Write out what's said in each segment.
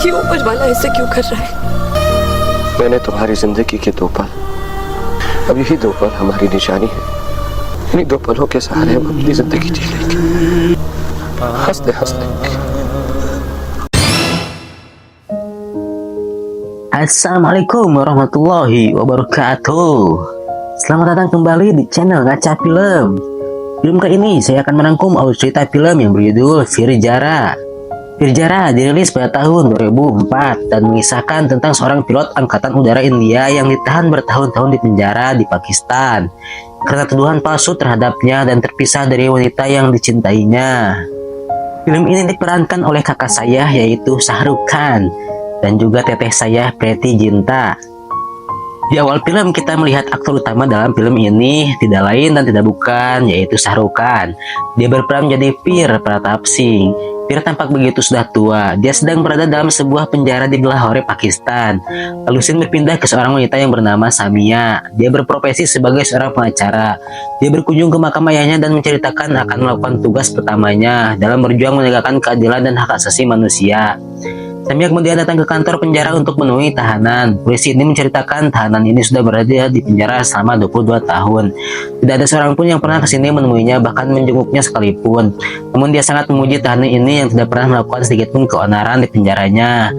क्यों उजवाला ऐसे क्यों कर रहा है? मैंने तुम्हारी जिंदगी के 2 पल, अब यही 2 पल हमारी निशानी है। इन्हीं 2 पलों के सहारे हम अपनी जिंदगी जी लेंगे, हंसते हंसते। Assalamualaikum warahmatullahi wabarakatuh. Selamat datang kembali di channel Ngaca Film. Film kali ini saya akan merangkum alur cerita film yang berjudul Firjara. Firjara dirilis pada tahun 2004 dan mengisahkan tentang seorang pilot angkatan udara India yang ditahan bertahun-tahun di penjara di Pakistan karena tuduhan palsu terhadapnya dan terpisah dari wanita yang dicintainya. Film ini diperankan oleh kakak saya yaitu Shah Rukh Khan dan juga teteh saya Preity Zinta. Di awal film kita melihat aktor utama dalam film ini tidak lain dan tidak bukan yaitu Shah Rukh Khan. Dia berperan menjadi Pir Pratap Singh. Pir tampak begitu sudah tua. Dia sedang berada dalam sebuah penjara di Lahore, Pakistan. Lalu scene berpindah ke seorang wanita yang bernama Samia. Dia berprofesi sebagai seorang pengacara. Dia berkunjung ke makam ayahnya dan menceritakan akan melakukan tugas pertamanya dalam berjuang menegakkan keadilan dan hak asasi manusia. Samia kemudian datang ke kantor penjara untuk menemui tahanan. Polisi ini menceritakan tahanan ini sudah berada di penjara selama 22 tahun. Tidak ada seorang pun yang pernah kesini menemuinya, bahkan menjenguknya sekalipun. Namun dia sangat memuji tahanan ini yang tidak pernah melakukan sedikit pun keonaran di penjaranya.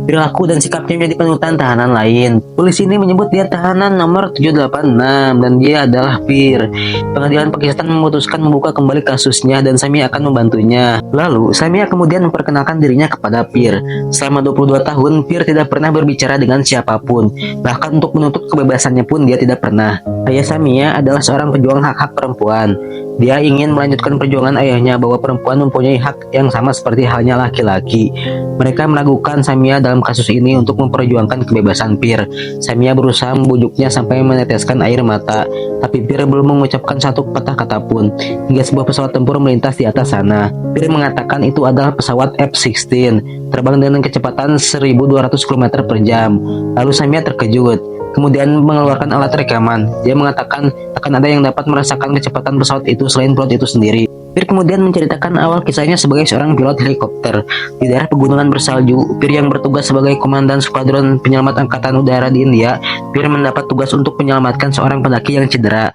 Perilaku dan sikapnya menjadi panutan tahanan lain. Polisi ini menyebut dia tahanan nomor 786 dan dia adalah Pir. Pengadilan Pakistan memutuskan membuka kembali kasusnya dan Samia akan membantunya. Lalu Samia kemudian memperkenalkan dirinya kepada Pir. Selama 22 tahun, Pir tidak pernah berbicara dengan siapapun. Bahkan untuk menuntut kebebasannya pun dia tidak pernah. Ayah Samia adalah seorang pejuang hak-hak perempuan. Dia ingin melanjutkan perjuangan ayahnya bahwa perempuan mempunyai hak yang sama seperti halnya laki-laki. Mereka meragukan Samia dalam kasus ini untuk memperjuangkan kebebasan Pir. Samia berusaha membujuknya sampai meneteskan air mata, tapi Pir belum mengucapkan satu patah kata pun. Hingga sebuah pesawat tempur melintas di atas sana. Pir mengatakan itu adalah pesawat F-16, terbang dengan kecepatan 1200 km per jam. Lalu Samia terkejut, kemudian mengeluarkan alat rekaman. Dia mengatakan akan ada yang dapat merasakan kecepatan pesawat itu selain pilot itu sendiri. Pir kemudian menceritakan awal kisahnya sebagai seorang pilot helikopter di daerah pegunungan bersalju. Pir yang bertugas sebagai komandan skuadron penyelamat angkatan udara di India. Pir mendapat tugas untuk menyelamatkan seorang pendaki yang cedera.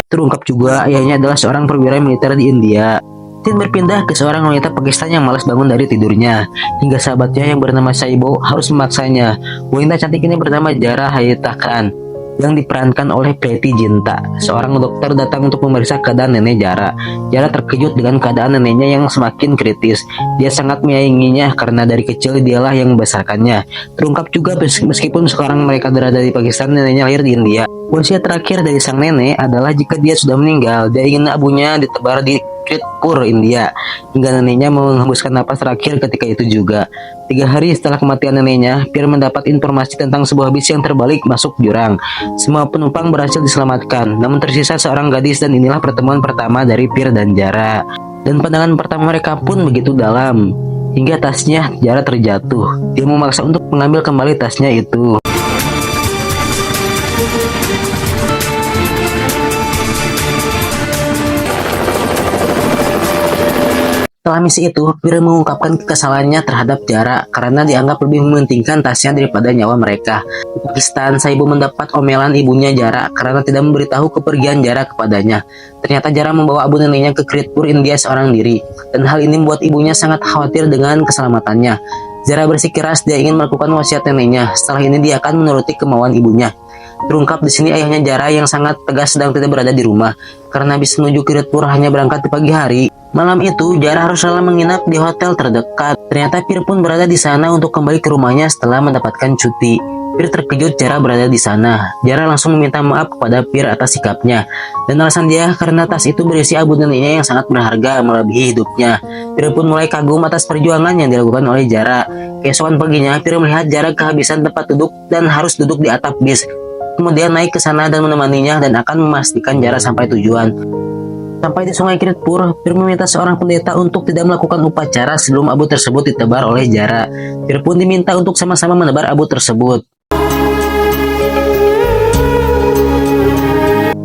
Terungkap juga ayahnya adalah seorang perwira militer di India. Scene berpindah ke seorang wanita Pakistan yang malas bangun dari tidurnya, hingga sahabatnya yang bernama Saibo harus memaksanya. Wanita cantik ini bernama Jara Hayatah Khan yang diperankan oleh Preity Zinta. Seorang dokter datang untuk memeriksa keadaan nenek Jara. Jara terkejut dengan keadaan neneknya yang semakin kritis. Dia sangat menyayanginya karena dari kecil dialah yang membesarkannya. Terungkap juga meskipun sekarang mereka berada di Pakistan, neneknya lahir di India. Wasiat terakhir dari sang nenek adalah jika dia sudah meninggal, dia ingin abunya ditebar di Kritpur, India, hingga neneknya menghembuskan napas terakhir ketika itu juga. 3 hari setelah kematian neneknya, Pir mendapat informasi tentang sebuah bis yang terbalik masuk jurang. Semua penumpang berhasil diselamatkan, namun tersisa seorang gadis dan inilah pertemuan pertama dari Pir dan Jara. Dan pandangan pertama mereka pun begitu dalam, hingga tasnya Jara terjatuh. Dia memaksa untuk mengambil kembali tasnya itu. Setelah misi itu, Pir mengungkapkan kekesalannya terhadap Jara karena dianggap lebih mementingkan tasnya daripada nyawa mereka. Di Pakistan, Saibo mendapat omelan ibunya Jara karena tidak memberitahu kepergian Jara kepadanya. Ternyata Jara membawa abu neneknya ke Kritpur, India seorang diri, dan hal ini membuat ibunya sangat khawatir dengan keselamatannya. Jara bersikeras dia ingin melakukan wasiat neneknya. Setelah ini dia akan menuruti kemauan ibunya. Terungkap di sini ayahnya Jara yang sangat tegas sedang tidak berada di rumah karena bis menuju Kritpur hanya berangkat di pagi hari. Malam itu Jara harus rela menginap di hotel terdekat. Ternyata Pir pun berada di sana untuk kembali ke rumahnya setelah mendapatkan cuti. Pir terkejut Jara berada di sana. Jara langsung meminta maaf kepada Pir atas sikapnya, dan alasan dia karena tas itu berisi abu neneknya yang sangat berharga melebihi hidupnya. Pir pun mulai kagum atas perjuangan yang dilakukan oleh Jara. Keesokan paginya Pir melihat Jara kehabisan tempat duduk dan harus duduk di atap bis. Kemudian naik ke sana dan menemaninya dan akan memastikan Jara sampai tujuan. Sampai di sungai Kritpur, Pir meminta seorang pendeta untuk tidak melakukan upacara sebelum abu tersebut ditebar oleh Jara. Pir pun diminta untuk sama-sama menebar abu tersebut.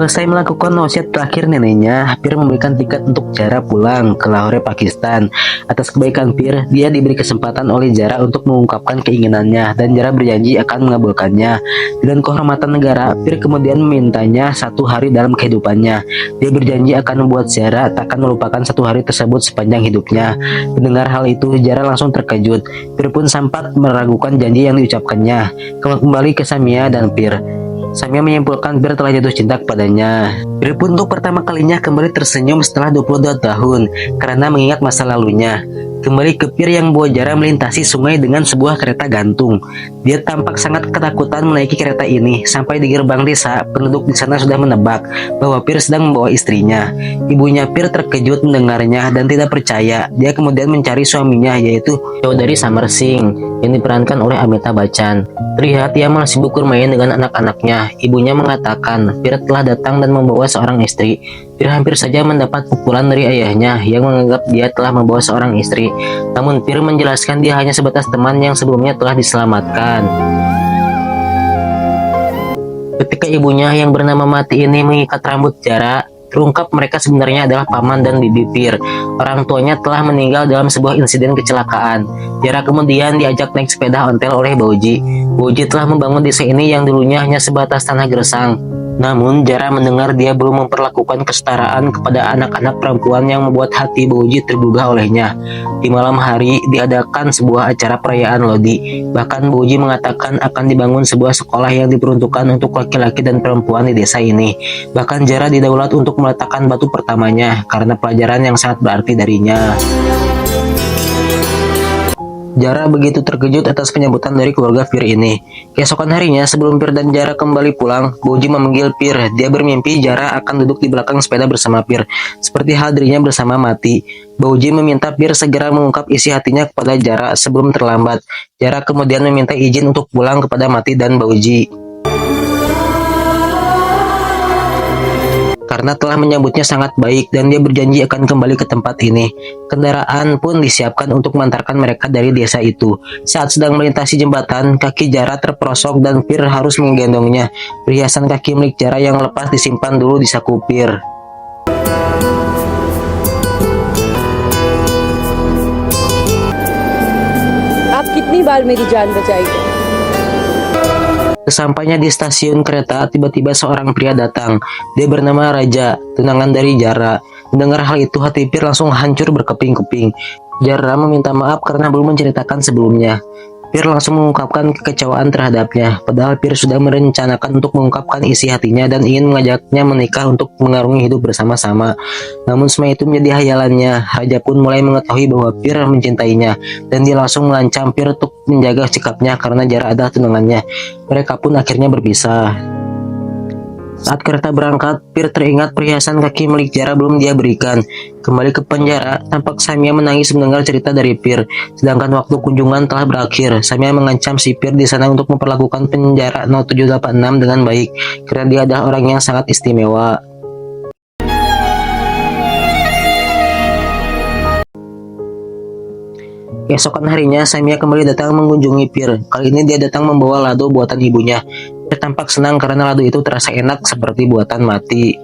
Selesai melakukan wasiat terakhir neneknya, Pir memberikan tiket untuk Jara pulang ke Lahore, Pakistan. Atas kebaikan Pir, dia diberi kesempatan oleh Jara untuk mengungkapkan keinginannya dan Jara berjanji akan mengabulkannya. Dengan kehormatan negara, Pir kemudian memintanya 1 hari dalam kehidupannya. Dia berjanji akan membuat Jara takkan melupakan 1 hari tersebut sepanjang hidupnya. Mendengar hal itu, Jara langsung terkejut. Pir pun sempat meragukan janji yang diucapkannya. Kembali ke Samia dan Pir. Samia menyimpulkan Pir telah jatuh cinta kepadanya. Pir pun untuk pertama kalinya kembali tersenyum setelah 22 tahun karena mengingat masa lalunya. Kembali ke Pir yang membawa Jara melintasi sungai dengan sebuah kereta gantung. Dia tampak sangat ketakutan menaiki kereta ini. Sampai di gerbang desa, penduduk di sana sudah menebak bahwa Pir sedang membawa istrinya. Ibunya Pir terkejut mendengarnya dan tidak percaya. Dia kemudian mencari suaminya, yaitu Chaudhary Samar Singh yang diperankan oleh Amitabh Bachchan. Terlihat ia malah sibuk bermain dengan anak-anaknya. Ibunya mengatakan Pir telah datang dan membawa seorang istri. Pir hampir saja mendapat pukulan dari ayahnya yang menganggap dia telah membawa seorang istri. Namun Pir menjelaskan dia hanya sebatas teman yang sebelumnya telah diselamatkan. Ketika ibunya yang bernama Mati ini mengikat rambut Jara, terungkap mereka sebenarnya adalah paman dan bibi Pir. Orang tuanya telah meninggal dalam sebuah insiden kecelakaan. Jara kemudian diajak naik sepeda ontel oleh Bauji. Bauji telah membangun desa ini yang dulunya hanya sebatas tanah gersang. Namun Jara mendengar dia belum memperlakukan kesetaraan kepada anak-anak perempuan yang membuat hati Bauji tergugah olehnya. Di malam hari diadakan sebuah acara perayaan Lodi. Bahkan Bauji mengatakan akan dibangun sebuah sekolah yang diperuntukkan untuk laki-laki dan perempuan di desa ini. Bahkan Jara didaulat untuk meletakkan batu pertamanya karena pelajaran yang sangat berarti darinya. Jara begitu terkejut atas penyambutan dari keluarga Pir ini. Keesokan harinya, sebelum Pir dan Jara kembali pulang, Bauji memanggil Pir. Dia bermimpi Jara akan duduk di belakang sepeda bersama Pir, seperti hal dirinya bersama Mati. Bauji meminta Pir segera mengungkap isi hatinya kepada Jara sebelum terlambat. Jara kemudian meminta izin untuk pulang kepada Mati dan Bauji karena telah menyambutnya sangat baik dan dia berjanji akan kembali ke tempat ini. Kendaraan pun disiapkan untuk mengantarkan mereka dari desa itu. Saat sedang melintasi jembatan, kaki Jara terperosok dan Pir harus menggendongnya. Perhiasan kaki milik Jara yang lepas disimpan dulu di saku Pir. आप कितनी बार मेरी जान बचाई? Sesampainya di stasiun kereta, tiba-tiba seorang pria datang. Dia bernama Raja, tunangan dari Jara. Mendengar hal itu, hati Pir langsung hancur berkeping-keping. Jara meminta maaf karena belum menceritakan sebelumnya. Pir langsung mengungkapkan kekecewaan terhadapnya, padahal Pir sudah merencanakan untuk mengungkapkan isi hatinya dan ingin mengajaknya menikah untuk mengarungi hidup bersama-sama. Namun semua itu menjadi hayalannya. Raja pun mulai mengetahui bahwa Pir mencintainya, dan dia langsung mengancam Pir untuk menjaga sikapnya karena Jara adalah tunangannya. Mereka pun akhirnya berpisah. Saat kereta berangkat, Pir teringat perhiasan kaki milik Jara belum dia berikan. Kembali ke penjara, tampak Samia menangis mendengar cerita dari Pir. Sedangkan waktu kunjungan telah berakhir. Samia mengancam si Pir di sana untuk memperlakukan penjara 0786 dengan baik, karena dia adalah orang yang sangat istimewa. Keesokan harinya, Samia kembali datang mengunjungi Pir. Kali ini dia datang membawa lado buatan ibunya. Pir tampak senang karena lado itu terasa enak seperti buatan Mati.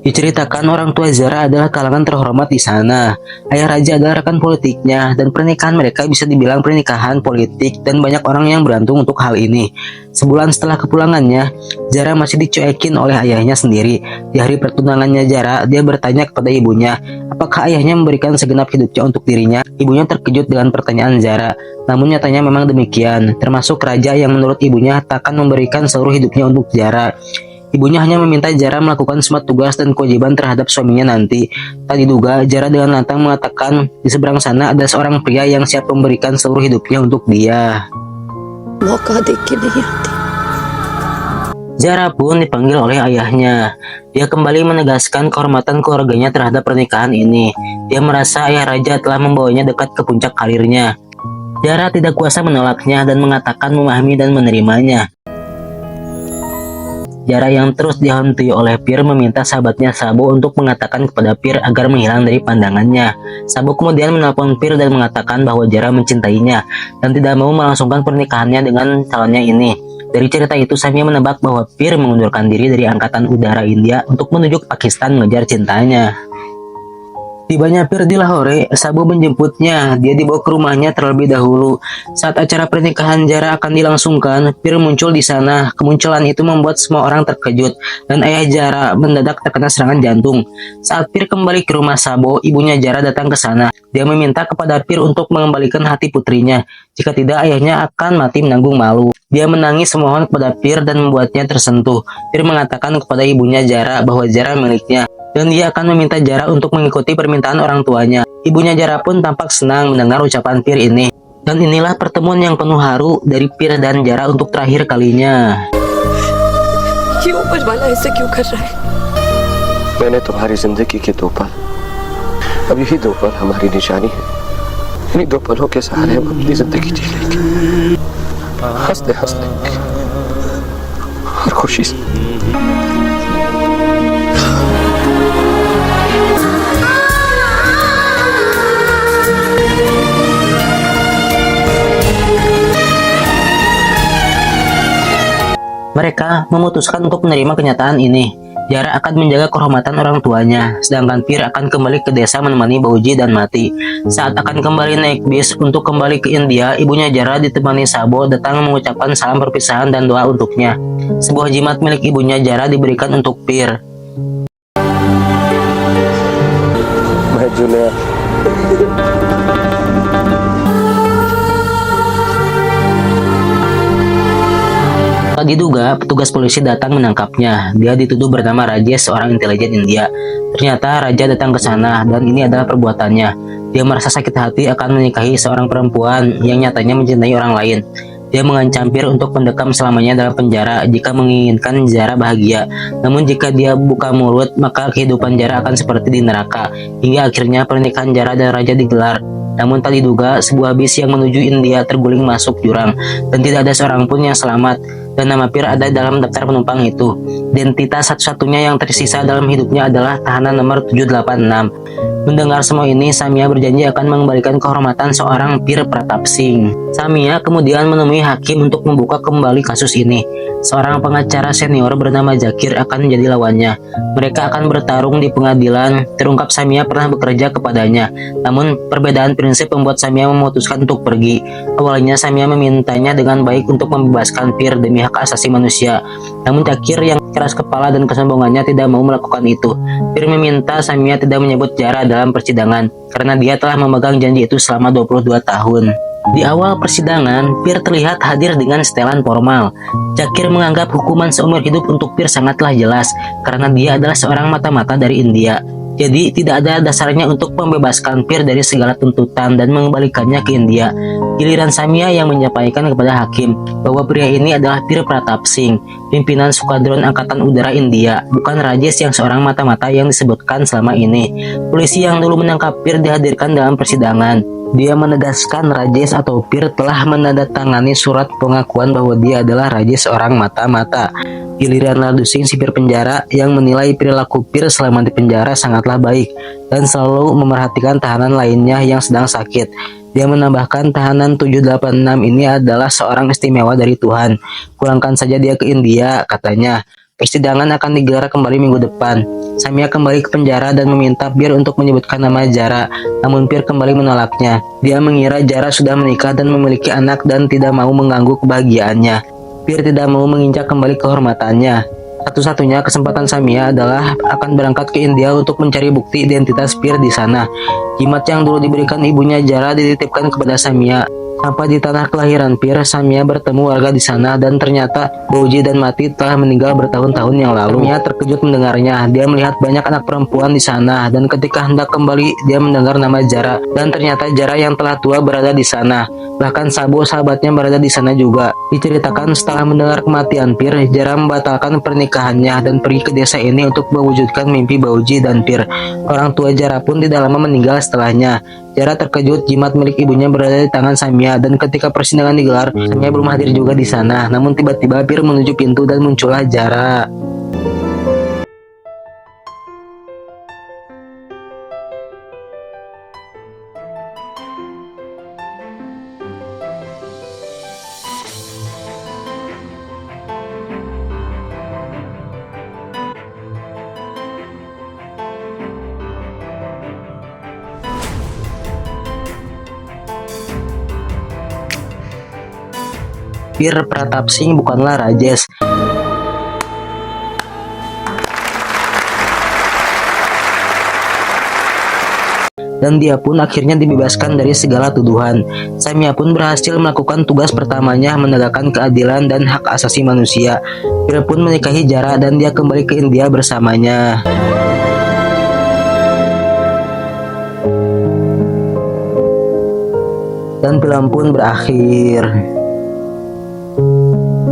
Diceritakan orang tua Zara adalah kalangan terhormat di sana. Ayah Raja adalah rekan politiknya, dan pernikahan mereka bisa dibilang pernikahan politik, dan banyak orang yang berantung untuk hal ini. Sebulan setelah kepulangannya, Zara masih dicuekin oleh ayahnya sendiri. Di hari pertunangannya Zara, dia bertanya kepada ibunya, apakah ayahnya memberikan segenap hidupnya untuk dirinya? Ibunya terkejut dengan pertanyaan Zara, namun nyatanya memang demikian, termasuk Raja yang menurut ibunya takkan memberikan seluruh hidupnya untuk Zara. Ibunya hanya meminta Jara melakukan semua tugas dan kewajiban terhadap suaminya nanti. Tak diduga, Jara dengan lantang mengatakan di seberang sana ada seorang pria yang siap memberikan seluruh hidupnya untuk dia. मौका देख के नहीं आती। Zara pun dipanggil oleh ayahnya. Dia kembali menegaskan kehormatan keluarganya terhadap pernikahan ini. Dia merasa ayah Raja telah membawanya dekat ke puncak karirnya. Zara tidak kuasa menolaknya dan mengatakan memahami dan menerimanya. Jara yang terus dihantui oleh Pir meminta sahabatnya Sabo untuk mengatakan kepada Pir agar menghilang dari pandangannya. Sabo kemudian menelpon Pir dan mengatakan bahwa Jara mencintainya dan tidak mau melangsungkan pernikahannya dengan calonnya ini. Dari cerita itu Samia menebak bahwa Pir mengundurkan diri dari Angkatan Udara India untuk menuju ke Pakistan mengejar cintanya. Tibanya Pir di Lahore, Sabo menjemputnya. Dia dibawa ke rumahnya terlebih dahulu. Saat acara pernikahan Jara akan dilangsungkan, Pir muncul di sana. Kemunculan itu membuat semua orang terkejut, dan ayah Jara mendadak terkena serangan jantung. Saat Pir kembali ke rumah Sabo, ibunya Jara datang ke sana. Dia meminta kepada Pir untuk mengembalikan hati putrinya. Jika tidak, ayahnya akan mati menanggung malu. Dia menangis memohon kepada Pir dan membuatnya tersentuh. Pir mengatakan kepada ibunya Jara bahwa Jara miliknya, dan dia akan meminta Jara untuk mengikuti permintaan orang tuanya. Ibunya Jara pun tampak senang mendengar ucapan Pir ini. Dan inilah pertemuan yang penuh haru dari Pir dan Jara untuk terakhir kalinya. ये ऊपर वाला ऐसे क्यों कर रहा है? मैंने तुम्हारी जिंदगी के दो पल, अब यही दो पल हमारी निशानी है। इन्हीं दो पलों के सहारे हम अपनी जिंदगी जी लेंगे, हंसते हंसते और खुशी से। Mereka memutuskan untuk menerima kenyataan ini. Jara akan menjaga kehormatan orang tuanya, sedangkan Pir akan kembali ke desa menemani Bauji dan Mati. Saat akan kembali naik bis untuk kembali ke India, ibunya Jara ditemani Sabo datang mengucapkan salam perpisahan dan doa untuknya. Sebuah jimat milik ibunya Jara diberikan untuk Pir. मैं जुलिया Tak diduga, petugas polisi datang menangkapnya. Dia dituduh bernama Rajesh, seorang intelijen India. Ternyata Raja datang ke sana dan ini adalah perbuatannya. Dia merasa sakit hati akan menikahi seorang perempuan yang nyatanya mencintai orang lain. Dia mengancam Pir untuk mendekam selamanya dalam penjara jika menginginkan Jara bahagia. Namun jika dia buka mulut, maka kehidupan Jara akan seperti di neraka. Hingga akhirnya pernikahan Jara dan Raja digelar. Namun tak diduga, sebuah bis yang menuju India terguling masuk jurang dan tidak ada seorang pun yang selamat. Dan nama Pir ada dalam daftar penumpang itu. Identitas satu-satunya yang tersisa dalam hidupnya adalah tahanan nomor 786. Mendengar semua ini, Samia berjanji akan mengembalikan kehormatan seorang Pir Pratap Singh. Samia kemudian menemui hakim untuk membuka kembali kasus ini. Seorang pengacara senior bernama Zakir akan menjadi lawannya. Mereka akan bertarung di pengadilan. Terungkap Samia pernah bekerja kepadanya. Namun perbedaan prinsip membuat Samia memutuskan untuk pergi. Awalnya Samia memintanya dengan baik untuk membebaskan Pir demi hak asasi manusia. Namun Zakir yang keras kepala dan kesombongannya tidak mau melakukan itu. Pir meminta Samia tidak menyebut Jara dalam persidangan karena dia telah memegang janji itu selama 22 tahun. Di awal persidangan, Pir terlihat hadir dengan setelan formal. Zakir menganggap hukuman seumur hidup untuk Pir sangatlah jelas karena dia adalah seorang mata-mata dari India. Jadi tidak ada dasarnya untuk membebaskan Pir dari segala tuntutan dan mengembalikannya ke India. Giliran Samia yang menyampaikan kepada hakim bahwa pria ini adalah Pir Pratap Singh, pimpinan Skuadron Angkatan Udara India, bukan Rajesh yang seorang mata-mata yang disebutkan selama ini. Polisi yang dulu menangkap Pir dihadirkan dalam persidangan. Dia menegaskan Rajesh atau Pir telah menandatangani surat pengakuan bahwa dia adalah Rajesh seorang mata-mata. Giliran Ladu Singh, sipir penjara, yang menilai perilaku Pir selama di penjara sangatlah baik dan selalu memerhatikan tahanan lainnya yang sedang sakit. Dia menambahkan tahanan 786 ini adalah seorang istimewa dari Tuhan. Pulangkan saja dia ke India, katanya. Persidangan akan digelar kembali minggu depan. Samia kembali ke penjara dan meminta Pir untuk menyebutkan nama Jara, namun Pir kembali menolaknya. Dia mengira Jara sudah menikah dan memiliki anak dan tidak mau mengganggu kebahagiaannya. Pir tidak mau menginjak kembali kehormatannya. Satu-satunya kesempatan Samia adalah akan berangkat ke India untuk mencari bukti identitas Pir di sana. Jimat yang dulu diberikan ibunya Jara dititipkan kepada Samia. Sampai di tanah kelahiran Pir, Samia bertemu warga di sana dan ternyata Bauji dan Mati telah meninggal bertahun-tahun yang lalu. Samia terkejut mendengarnya. Dia melihat banyak anak perempuan di sana dan ketika hendak kembali dia mendengar nama Jara dan ternyata Jara yang telah tua berada di sana. Bahkan Sabo sahabatnya berada di sana juga. Diceritakan setelah mendengar kematian Pir, Jara membatalkan pernikahannya dan pergi ke desa ini untuk mewujudkan mimpi Bauji dan Pir. Orang tua Jara pun tidak lama meninggal setelahnya. Jara terkejut jimat milik ibunya berada di tangan Samia dan ketika persidangan digelar, Samia belum hadir juga di sana. Namun tiba-tiba Pir menuju pintu dan muncullah Jara. Vir Pratap Singh bukanlah Rajesh. Dan dia pun akhirnya dibebaskan dari segala tuduhan. Samia pun berhasil melakukan tugas pertamanya, menegakkan keadilan dan hak asasi manusia. Vir pun menikahi Jara dan dia kembali ke India bersamanya. Dan film pun berakhir.